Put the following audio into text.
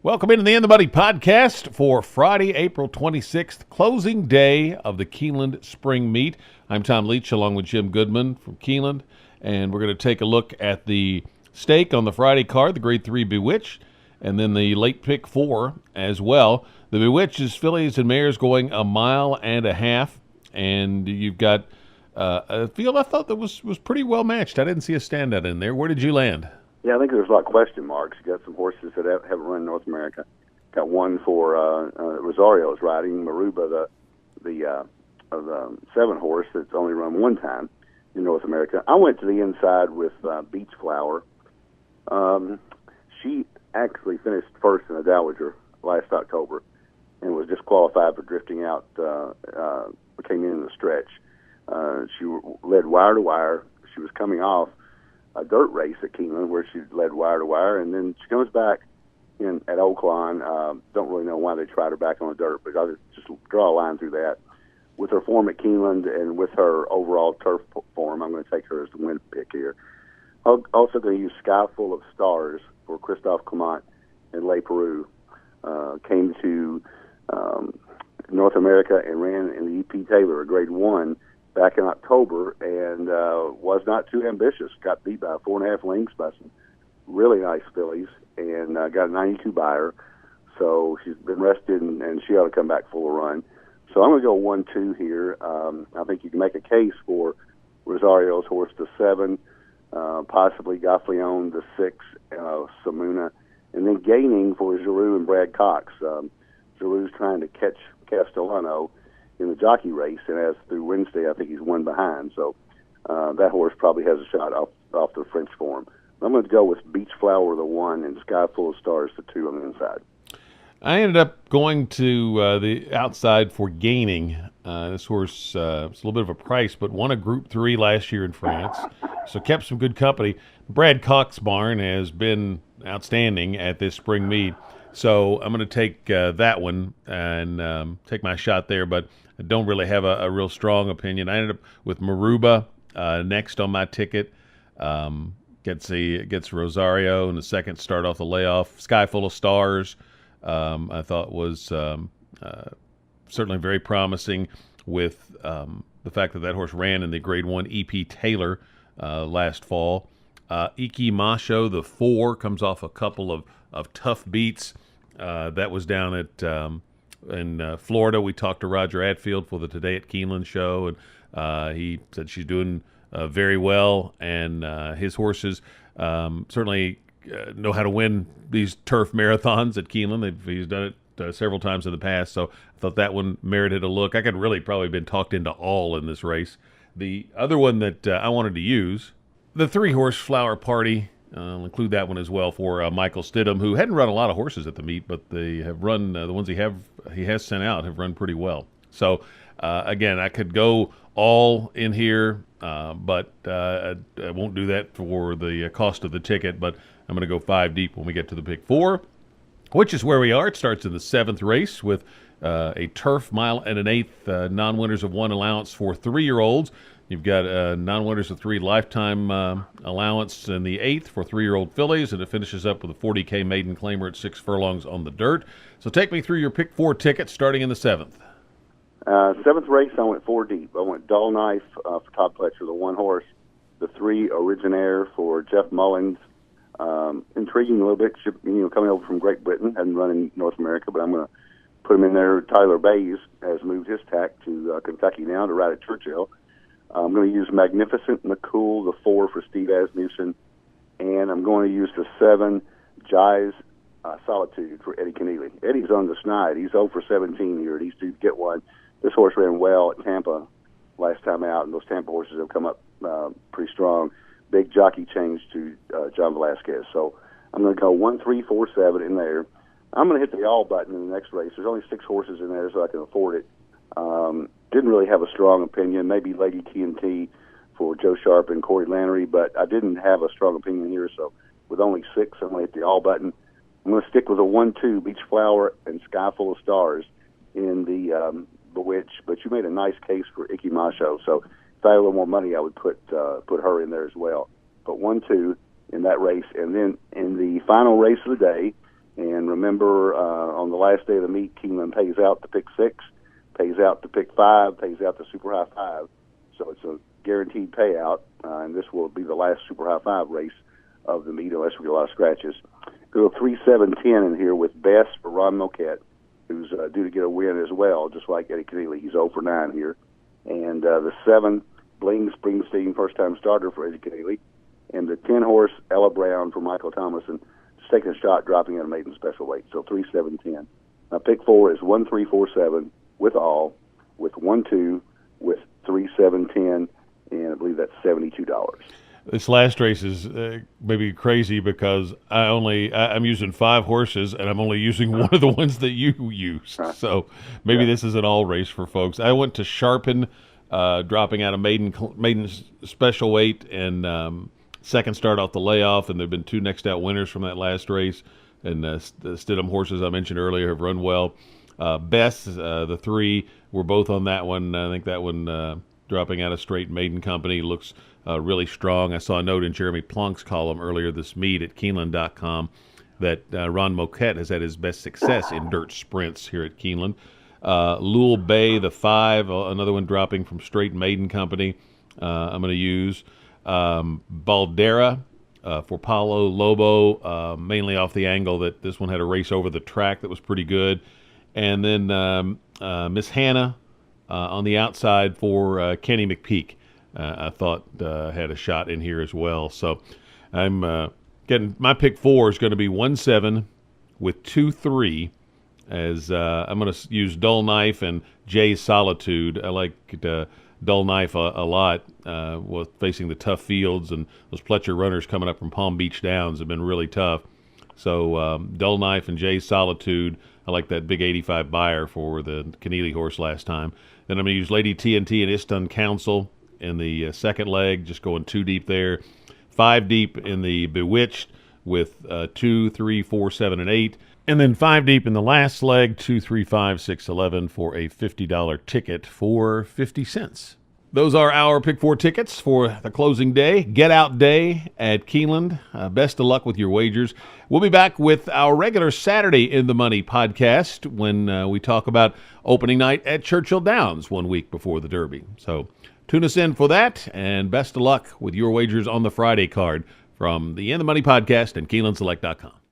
Welcome into the In the Money podcast for Friday, April 26th, closing day of the Keeneland Spring Meet. I'm Tom Leach along with Jim Goodman from Keeneland, and we're going to take a look at the stake on the Friday card, the Grade 3 Bewitched, and then the late pick 4 as well. The Bewitched is fillies and mares going 1.5 miles, and you've got a field I thought that was pretty well matched. I didn't see a standout in there. Where did you land? Yeah, I think there's a lot of question marks. You got some horses that haven't run in North America. Got one for Rosario's riding, Maruba, the 7-horse that's only run one time in North America. I went to the inside with Beach Flower. She actually finished first in the Dowager last October and was disqualified for drifting out, came in the stretch. She led wire to wire. She was coming off a dirt race at Keeneland where she led wire to wire, and then she comes back at Oaklawn. Don't really know why they tried her back on the dirt, but I'll just draw a line through that. With her form at Keeneland and with her overall turf form, I'm going to take her as the win pick here. I'm also going to use Sky Full of Stars for Christophe Clement and Le Peru. Came to North America and ran in the E.P. Taylor, a Grade 1, back in October, and was not too ambitious. Got beat by 4.5 lengths by some really nice fillies, and got a 92 buyer. So she's been rested, and she ought to come back full of run. So I'm going to go 1-2 here. I think you can make a case for Rosario's horse, the 7, possibly Gaffleon, the 6, Samuna, and then gaining for Giroux and Brad Cox. Giroux's trying to catch Castellano in the jockey race, and as through Wednesday, I think he's one behind. So that horse probably has a shot off the French form. I'm going to go with Beach Flower, the 1, and Sky Full of Stars, the 2 on the inside. I ended up going to the outside for gaining. This horse, it's a little bit of a price, but won a Group 3 last year in France, so kept some good company. Brad Cox barn has been outstanding at this spring meet, so I'm going to take that one and take my shot there, but I don't really have a real strong opinion. I ended up with Maruba next on my ticket. Gets Rosario in the second start off the layoff. Sky Full of Stars, I thought was certainly very promising with the fact that horse ran in the Grade 1 E.P. Taylor last fall. Iki Macho, the 4, comes off a couple of tough beats. That was down at in Florida. We talked to Roger Atfield for the Today at Keeneland show, and he said she's doing very well, and his horses certainly know how to win these turf marathons at Keeneland. He's done it several times in the past, so I thought that one merited a look. I could really probably been talked into all in this race. The other one that I wanted to use, the 3-horse Flower Party. I'll include that one as well for Michael Stidham, who hadn't run a lot of horses at the meet, but they have run the ones he has sent out have run pretty well. So again, I could go all in here, but I won't do that for the cost of the ticket. But I'm going to go 5 deep when we get to the pick 4, which is where we are. It starts in the 7th race with a turf 1.1 miles, non-winners of 1 allowance for 3-year-olds. You've got non-winners of 3 lifetime allowance in the 8th for 3-year-old fillies, and it finishes up with a 40K maiden claimer at 6 furlongs on the dirt. So take me through your pick 4 tickets starting in the 7th. 7th race, I went 4 deep. I went Dull Knife for Todd Pletcher, the 1-horse, the 3 Originaire for Jeff Mullins. Intriguing a little bit, coming over from Great Britain, hadn't run in North America, but I'm going to put him in there. Tyler Bays has moved his tack to Kentucky now to ride at Churchill. I'm going to use Magnificent McCool, the 4 for Steve Asmussen, and I'm going to use the 7 Jai's Solitude for Eddie Keneally. Eddie's on the snide. He's 0 for 17 here. He's due to get one. This horse ran well at Tampa last time out, and those Tampa horses have come up pretty strong. Big jockey change to John Velasquez. So I'm going to go 1, 3, 4, 7 in there. I'm going to hit the all button in the next race. There's only 6 horses in there, so I can afford it. Didn't really have a strong opinion. Maybe Lady TNT for Joe Sharp and Corey Lannery, but I didn't have a strong opinion here. So with only 6, I'm going to hit the all button. I'm going to stick with a 1-2 Beach Flower and Sky Full of Stars in the Bewitched. But you made a nice case for Iki Macho. So if I had a little more money, I would put her in there as well. But 1-2 in that race, and then in the final race of the day, And remember, on the last day of the meet, Keeneland pays out to pick 6, pays out to pick 5, pays out to Super High 5. So it's a guaranteed payout, and this will be the last Super High 5 race of the meet unless we get a lot of scratches. Go 3-7-10 in here with Best for Ron Moquette, who's due to get a win as well, just like Eddie Keneally. He's 0 for 9 here. And the 7, Bling Springsteen, first-time starter for Eddie Keneally. And the 10-horse, Ella Brown for Michael Thomason, just taking a shot, dropping in a maiden special weight. So 3-7-10. Now pick 4 is 1-3-4-7 with all, with 1-2, with 3-7-10, and I believe that's $72. This last race is maybe crazy because I'm using 5 horses and I'm only using one of the ones that you used. So maybe this is an all race for folks. I went to Sharpen, dropping out a maiden special weight and second start off the layoff, and there have been 2 next out winners from that last race. And the Stidham horses I mentioned earlier have run well. Best, the 3 were both on that one. I think that one dropping out of straight maiden company looks really strong. I saw a note in Jeremy Plunk's column earlier this meet at Keeneland.com that Ron Moquette has had his best success in dirt sprints here at Keeneland. Lul Bay, the 5, another one dropping from straight maiden company, I'm going to use. Baldera for Paulo Lobo, mainly off the angle that this one had a race over the track that was pretty good. And then Miss Hannah on the outside for Kenny McPeak. I thought had a shot in here as well. So I'm getting my pick 4 is going to be 1-7 with 2-3 as I'm going to use Dull Knife and Jay's Solitude. I like Dull Knife a lot with facing the tough fields, and those Pletcher runners coming up from Palm Beach Downs have been really tough. So Dull Knife and Jay's Solitude. I like that big 85 buyer for the Keneally horse last time. Then I'm going to use Lady TNT and Istun Council in the second leg, just going 2 deep there. 5 deep in the Bewitched with 2, 3, 4, 7, and 8. And then 5 deep in the last leg, 2, 3, 5, 6, 11 for a $50 ticket for 50 cents. Those are our Pick 4 tickets for the closing day, Get Out Day at Keeneland. Best of luck with your wagers. We'll be back with our regular Saturday in the Money podcast when we talk about opening night at Churchill Downs 1 week before the Derby. So tune us in for that, and best of luck with your wagers on the Friday card from the In the Money podcast and KeenelandSelect.com.